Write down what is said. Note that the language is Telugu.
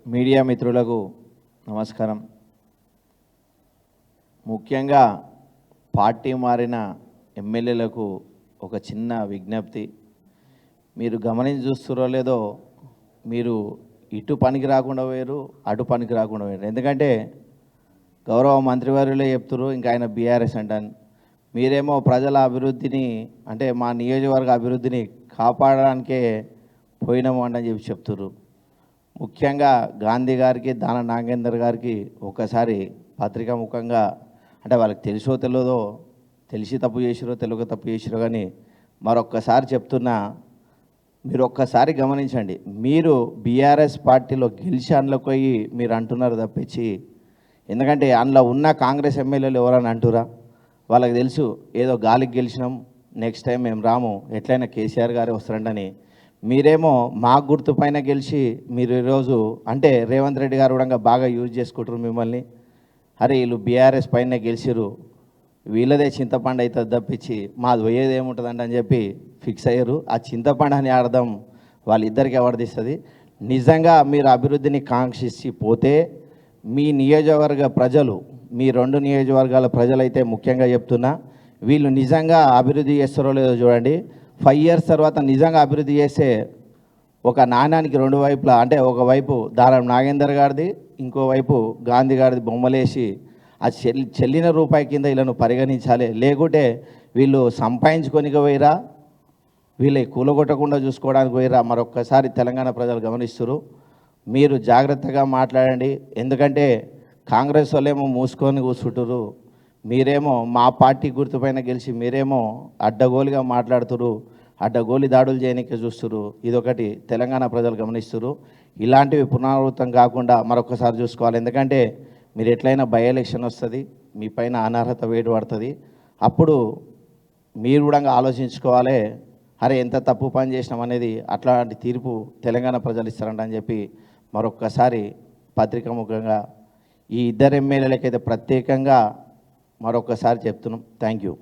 మీడియా మిత్రులకు నమస్కారం. ముఖ్యంగా పార్టీ మారిన ఎమ్మెల్యేలకు ఒక చిన్న విజ్ఞప్తి. మీరు గమనించి చూస్తారో లేదో, మీరు ఇటు పనికి రాకుండా పోయారు, అటు పనికి రాకుండా పోయారు. ఎందుకంటే గౌరవ మంత్రివర్యులే చెప్తున్నారు, ఇంకా ఆయన బీఆర్ఎస్ అంటాను. మీరేమో ప్రజల అభివృద్ధిని అంటే మా నియోజకవర్గ అభివృద్ధిని కాపాడడానికే పోయినాము అని చెప్పి చెప్తున్నారు. ముఖ్యంగా గాంధీ గారికి, దాన నాగేందర్ గారికి ఒకసారి పత్రికా ముఖంగా అంటే వాళ్ళకి తెలుసో తెలియదో, తెలిసి తప్పు చేసిరో తెలియక తప్పు చేసిరో కానీ మరొక్కసారి చెప్తున్నా, మీరు ఒక్కసారి గమనించండి. మీరు బీఆర్ఎస్ పార్టీలో గెలిచి అందులోకి పోయి మీరు అంటున్నారు తప్పించి, ఎందుకంటే అందులో ఉన్న కాంగ్రెస్ ఎమ్మెల్యేలు ఎవరని అంటురా? వాళ్ళకి తెలుసు ఏదో గాలికి గెలిచినాం, నెక్స్ట్ టైం మేము రాము, ఎట్లయినా కేసీఆర్ గారే వస్తారంటని. మీరేమో మా గుర్తు పైన గెలిచి మీరు ఈరోజు అంటే రేవంత్ రెడ్డి గారు కూడా బాగా యూజ్ చేసుకుంటారు మిమ్మల్ని. అరే వీళ్ళు బీఆర్ఎస్ పైన గెలిచిరు, వీళ్ళదే చింతపండు అవుతుంది తప్పించి మాది పోయేది ఏముంటుందండి అని చెప్పి ఫిక్స్ అయ్యారు. ఆ చింతపండు అని అర్థం వాళ్ళిద్దరికి ఎవరిదిస్తుంది? నిజంగా మీరు అభివృద్ధిని కాంక్షించి పోతే మీ నియోజకవర్గ ప్రజలు, మీ 2 నియోజకవర్గాల ప్రజలైతే ముఖ్యంగా చెప్తున్నా, వీళ్ళు నిజంగా అభివృద్ధి చేస్తారో లేదో చూడండి. 5 years తర్వాత నిజంగా అభివృద్ధి చేస్తే ఒక నాణ్యానికి 2 వైపులా అంటే ఒకవైపు దారం నాగేందర్ గారిది, ఇంకోవైపు గాంధీ గారిది బొమ్మలేసి ఆ చెల్లిన రూపాయి కింద వీళ్ళను పరిగణించాలి. లేకుంటే వీళ్ళు సంపాదించుకొని పోయిరా, వీళ్ళే కూలగొట్టకుండా చూసుకోవడానికి పోయిరా మరొక్కసారి తెలంగాణ ప్రజలు గమనిస్తున్నారు. మీరు జాగ్రత్తగా మాట్లాడండి. ఎందుకంటే కాంగ్రెస్ వాళ్ళేమో మూసుకొని కూర్చుంటారు, మీరేమో మా పార్టీ గుర్తుపైన గెలిచి మీరేమో అడ్డగోలుగా మాట్లాడుతురు, అడ్డగోలి దాడులు చేయడానికి చూస్తున్నారు. ఇదొకటి తెలంగాణ ప్రజలు గమనిస్తున్నారు. ఇలాంటివి పునరావృతం కాకుండా మరొకసారి చూసుకోవాలి. ఎందుకంటే మీరు ఎట్లయినా బై ఎలక్షన్ వస్తుంది, మీ పైన అనర్హత వేటు పడుతుంది. అప్పుడు మీరు కూడా ఆలోచించుకోవాలి, అరే ఎంత తప్పు పని చేసినాం అనేది. అట్లాంటి తీర్పు తెలంగాణ ప్రజలు ఇస్తారంట అని చెప్పి మరొక్కసారి పత్రికాముఖంగా ఈ 2 ఎమ్మెల్యేలకైతే ప్రత్యేకంగా మరొకసారి చెప్తున్నాం. Thank you.